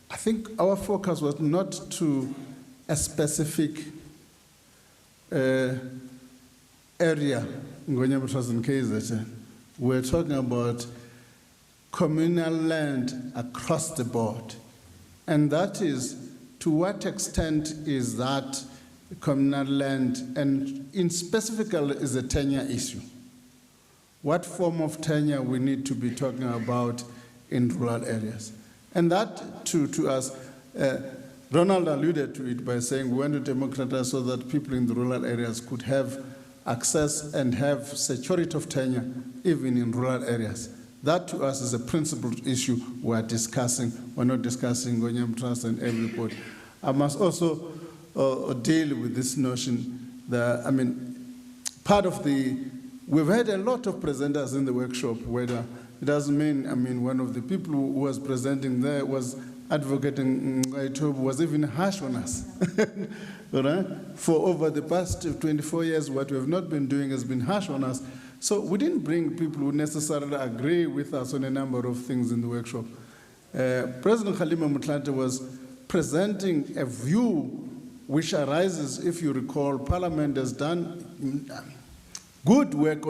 I think our focus was not to a specific area, Ngonyama Trust in KZN. We're talking about communal land across the board. And that is, to what extent is that communal land, and in specifically is a tenure issue. What form of tenure we need to be talking about in rural areas. And that, to us, Ronald alluded to it by saying we want to democratize so that people in the rural areas could have access and have security of tenure, even in rural areas. That, to us, is a principled issue we're discussing. We're not discussing Ngonyama Trust and everybody. I must also deal with this notion that, part of we've had a lot of presenters in the workshop, whether it doesn't mean, one of the people who was presenting there was advocating, was even harsh on us. Right? For over the past 24 years, what we have not been doing has been harsh on us. So we didn't bring people who necessarily agree with us on a number of things in the workshop. President Kgalema Motlanthe was presenting a view which arises, if you recall, Parliament has done good work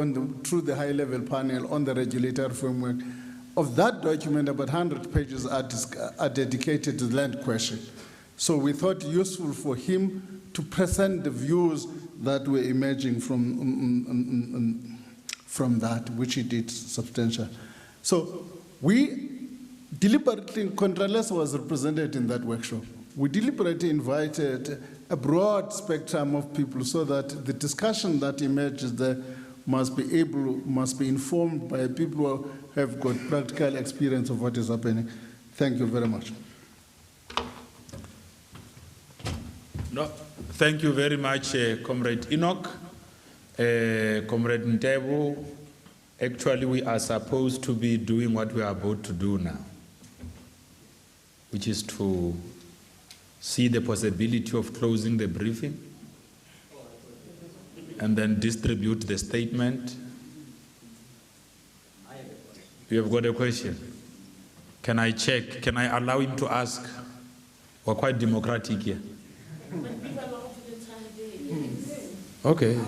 through the high-level panel on the regulatory framework. Of that document, about 100 pages are dedicated to the land question. So we thought it useful for him to present the views that were emerging from that, which he did substantial. So we deliberately, Contralesa was represented in that workshop. We deliberately invited a broad spectrum of people so that the discussion that emerges there must be informed by people who have got practical experience of what is happening. Thank you very much. No, thank you very much, Comrade Enoch. Comrade Ntebu, actually we are supposed to be doing what we are about to do now, which is to see the possibility of closing the briefing and then distribute the statement. You have got a question? Can I check? Can I allow him to ask? We're quite democratic here. Okay.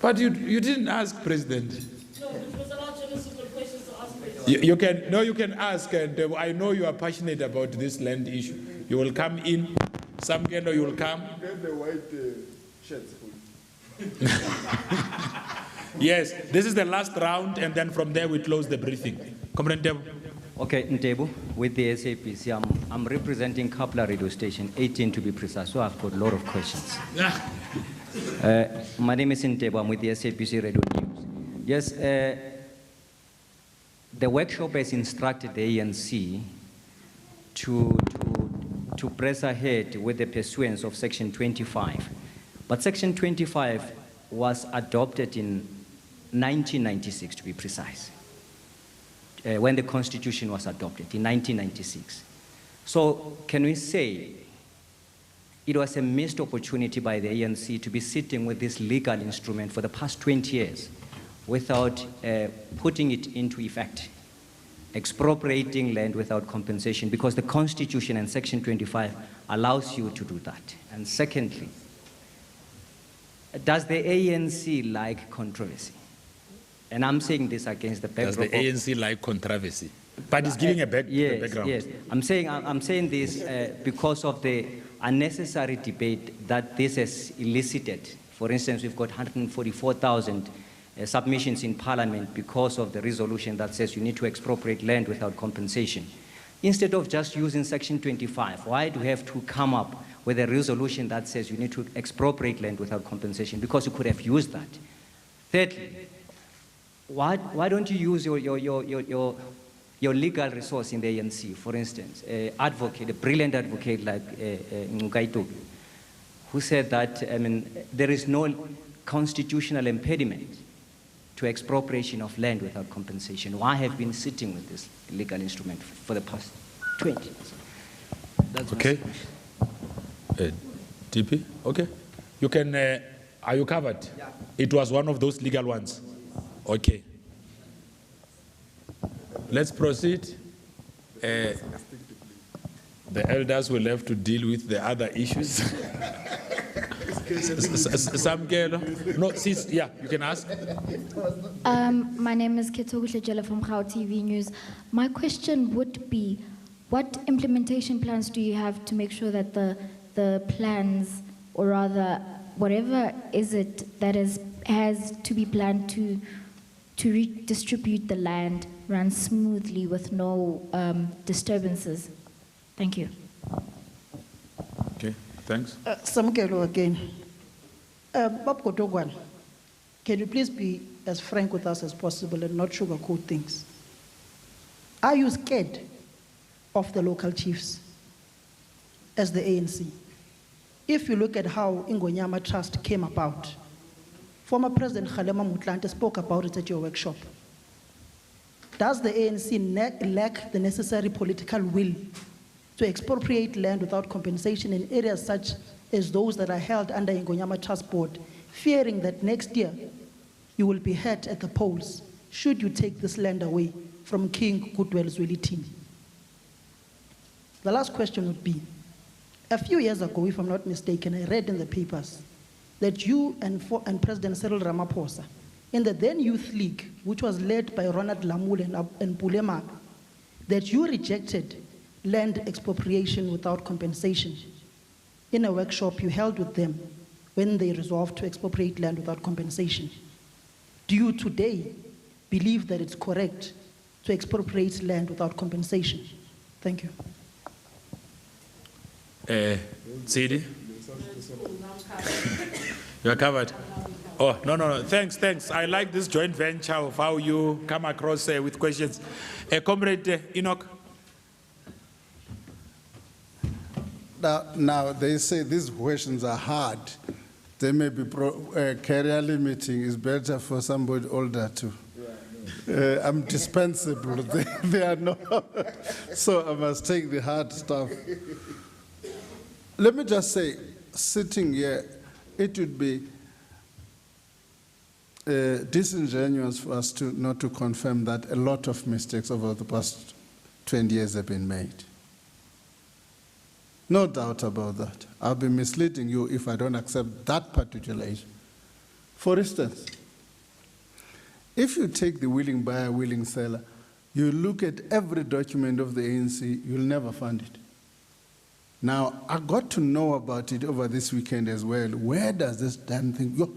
But you didn't ask, President. You can ask, and I know you are passionate about this land issue. You will come in, some kind of you will come. Get the white shirts for you. Yes, this is the last round, and then from there we close the briefing. Comrade Debo. Okay, Ntebo, with the SABC, I'm representing Kapla Radio Station 18 to be precise, so I've got a lot of questions. My name is Ntebo, I'm with the SABC Radio News. Yes, the workshop has instructed the ANC to press ahead with the pursuance of Section 25. But Section 25 was adopted in 1996, to be precise, when the Constitution was adopted in 1996. So can we say it was a missed opportunity by the ANC to be sitting with this legal instrument for the past 20 years without putting it into effect, expropriating land without compensation, because the Constitution and Section 25 allows you to do that? And secondly, does the ANC like controversy? And I'm saying this against the backdrop. Does the ANC like controversy? But it's giving a background. Yes, I'm saying this because of the unnecessary debate that this has elicited. For instance, we've got 144,000 submissions in Parliament because of the resolution that says you need to expropriate land without compensation. Instead of just using Section 25, why do we have to come up with a resolution that says you need to expropriate land without compensation? Because you could have used that. Thirdly, why don't you use your legal resource in the ANC? For instance, a brilliant advocate like Ngukaito, who said that there is no constitutional impediment to expropriation of land without compensation. Why have been sitting with this legal instrument for the past 20 years? That's okay. TP, okay. You can, are you covered? Yeah. It was one of those legal ones. Okay. Let's proceed. The elders will have to deal with the other issues. Some girl? No, sis, yeah, you can ask. My name is Ketogu Lejela from Khao TV News. My question would be, what implementation plans do you have to make sure that the plans, or rather, whatever is it that has to be planned to redistribute the land runs smoothly with no disturbances? Thank you. Okay, thanks. Samkelo again. Bob Kotogwan, can you please be as frank with us as possible and not sugarcoat things? Are you scared of the local chiefs as the ANC? If you look at how Ingonyama Trust came about, former President Kgalema Motlanthe spoke about it at your workshop. Does the ANC lack the necessary political will to expropriate land without compensation in areas such as those that are held under Ingonyama Trust Board, fearing that next year you will be hurt at the polls should you take this land away from King Goodwill Zwelithini? The last question would be, a few years ago, if I'm not mistaken, I read in the papers that you and President Cyril Ramaphosa, in the then Youth League, which was led by Ronald Lamoule and Pulema, that you rejected land expropriation without compensation in a workshop you held with them when they resolved to expropriate land without compensation. Do you today believe that it's correct to expropriate land without compensation? Thank you. Tsidi? You are covered. Oh, no. Thanks. I like this joint venture of how you come across with questions. Comrade Enoch? Now, they say these questions are hard. They may be career limiting. It's better for somebody older too. I'm dispensable. They are not. So I must take the hard stuff. let me just say, sitting here, it would be disingenuous for us not to confirm that a lot of mistakes over the past 20 years have been made. No doubt about that. I'll be misleading you if I don't accept that particular issue. For instance, if you take the willing buyer, willing seller, you look at every document of the ANC, you'll never find it. Now, I got to know about it over this weekend as well. Where does this damn thing go?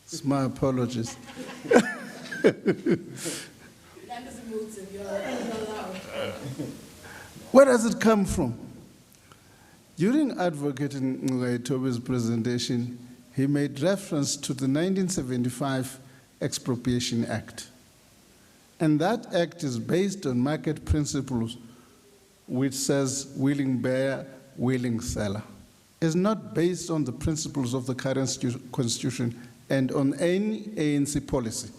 It's my apologies. Where does it come from? During Advocate Ngwaitobe's presentation, he made reference to the 1975 Expropriation Act. And that act is based on market principles, which says willing buyer, willing seller. It's not based on the principles of the current constitution and on any ANC policy.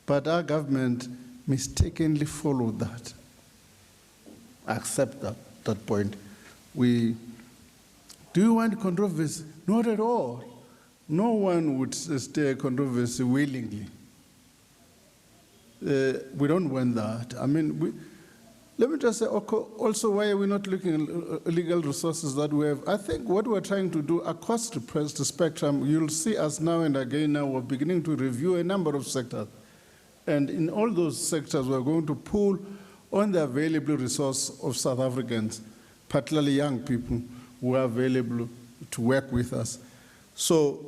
But our government mistakenly followed that. I accept that point. Do you want controversy? Not at all. No one would stay controversy willingly. We don't want that. I mean, let me just say, also, why are we not looking at legal resources that we have? I think what we're trying to do across the spectrum, you'll see us now and again now, we're beginning to review a number of sectors. And in all those sectors, we're going to pull on the available resource of South Africans, particularly young people who are available to work with us. So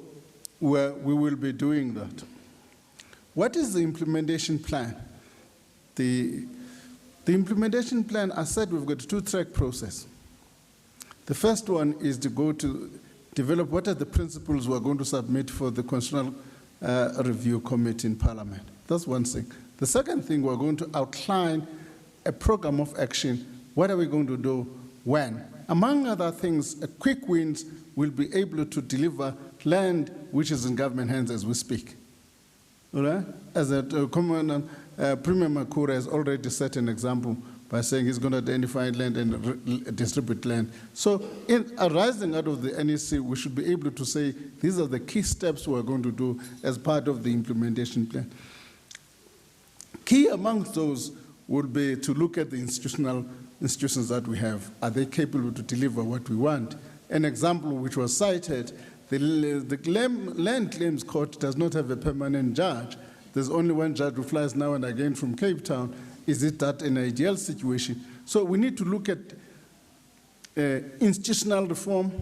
we will be doing that. What is the implementation plan? The implementation plan, I said we've got a two-track process. The first one is to go to develop what are the principles we're going to submit for the Constitutional Review Committee in Parliament. That's one thing. The second thing, we're going to outline a program of action. What are we going to do? When? Among other things, a quick wins will be able to deliver land which is in government hands as we speak. All right? As Premier Makura has already set an example by saying he's going to identify land and distribute land. So arising out of the NEC, we should be able to say these are the key steps we're going to do as part of the implementation plan. Key amongst those would be to look at the institutions that we have. Are they capable to deliver what we want? An example which was cited, the Land Claims Court does not have a permanent judge. There's only one judge who flies now and again from Cape Town. Is it that an ideal situation? So we need to look at institutional reform,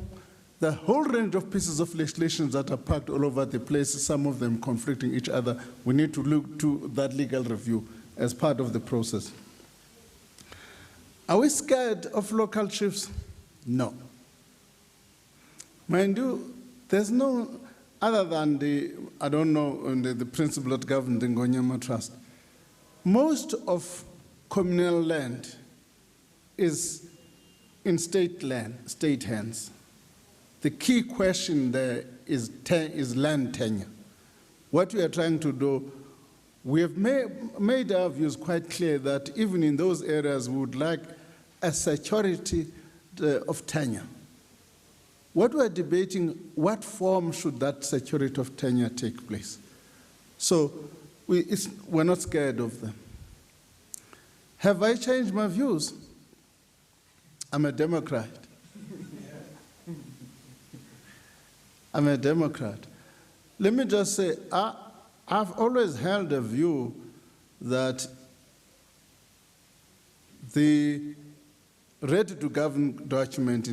the whole range of pieces of legislation that are packed all over the place, some of them conflicting each other. We need to look to that legal review as part of the process. Are we scared of local chiefs? No. Mind you, there's no, other than the principle that governs the Ngonyama Trust, most of communal land is in state hands. The key question there is land tenure. What we are trying to do, we have made our views quite clear that even in those areas we would like a security of tenure. What we're debating, what form should that security of tenure take place? So we're not scared of them. Have I changed my views? I'm a Democrat. I'm a Democrat. Let me just say, I've always held a view that the Ready to Govern document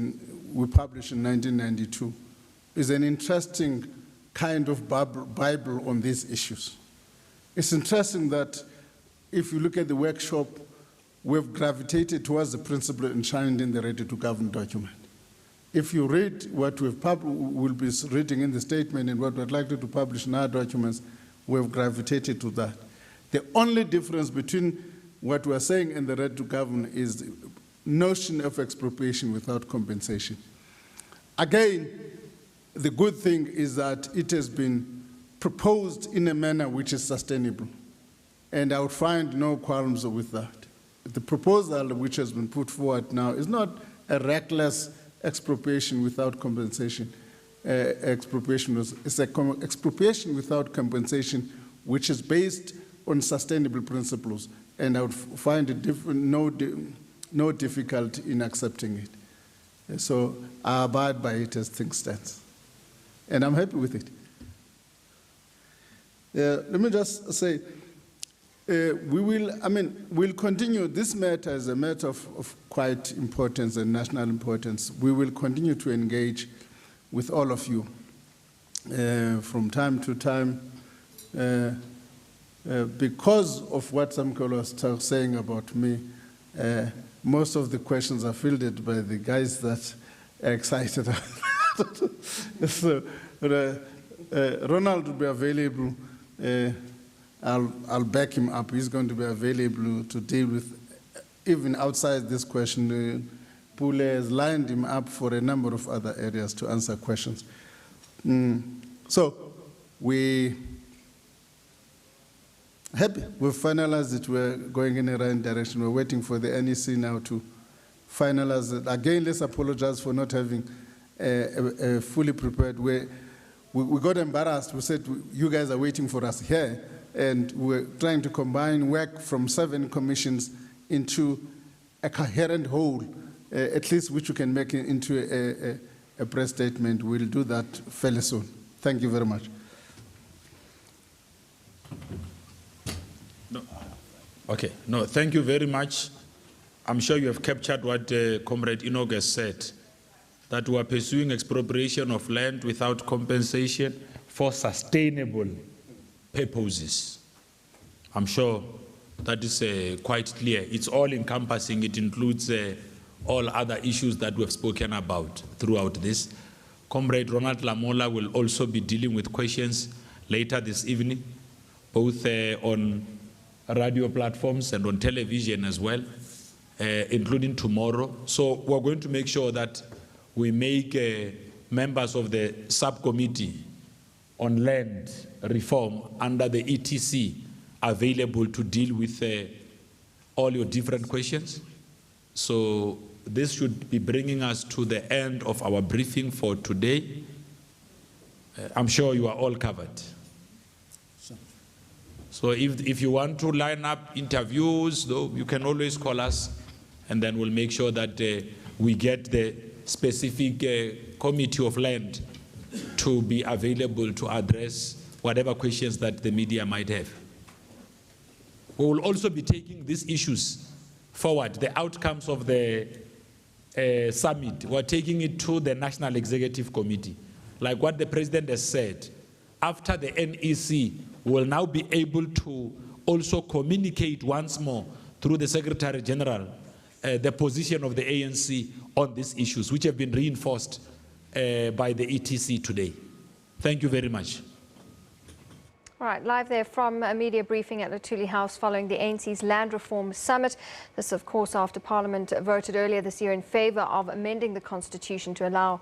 we published in 1992 is an interesting kind of Bible on these issues. It's interesting that if you look at the workshop, we've gravitated towards the principle enshrined in the Ready to Govern document. If you read what we'll be reading in the statement and what we're likely to publish in our documents, we've gravitated to that. The only difference between what we're saying in the Ready to Govern is the notion of expropriation without compensation. Again, the good thing is that it has been proposed in a manner which is sustainable, and I would find no qualms with that. The proposal which has been put forward now is not a reckless expropriation without compensation. Expropriation is expropriation without compensation, which is based on sustainable principles, and I would find it no difficulty in accepting it. So I abide by it as things stand, and I'm happy with it. Let me just say, we'll continue. This matter is a matter of quite importance and national importance. We will continue to engage with all of you from time to time because of what Samkolo was saying about me. Most of the questions are fielded by the guys that are excited. So Ronald will be available. I'll back him up. He's going to be available to deal with, even outside this question. Pule has lined him up for a number of other areas to answer questions. So we happy. We've finalized it. We're going in the right direction. We're waiting for the NEC now to finalize it. Again, let's apologize for not having a fully prepared way. We got embarrassed. We said, you guys are waiting for us here. And we're trying to combine work from 7 commissions into a coherent whole, at least which we can make it into a press statement. We'll do that fairly soon. Thank you very much. No. Okay, no, thank you very much. I'm sure you have captured what Comrade Enoch has said, that we are pursuing expropriation of land without compensation for sustainable purposes. I'm sure that is quite clear. It's all encompassing. It includes all other issues that we've spoken about throughout this. Comrade Ronald Lamola will also be dealing with questions later this evening, both on radio platforms and on television as well, including tomorrow. So we're going to make sure that we make members of the subcommittee on land reform under the ETC available to deal with all your different questions. So this should be bringing us to the end of our briefing for today. I'm sure you are all covered. So if you want to line up interviews, though, you can always call us, and then we'll make sure that we get the specific committee of land to be available to address whatever questions that the media might have. We will also be taking these issues forward, the outcomes of the summit. We're taking it to the National Executive Committee. Like what the President has said, after the NEC will now be able to also communicate once more through the Secretary General the position of the ANC on these issues, which have been reinforced by the ETC today. Thank you very much. All right, live there from a media briefing at the Tuli House following the ANC's Land Reform Summit. This, of course, after Parliament voted earlier this year in favour of amending the Constitution to allow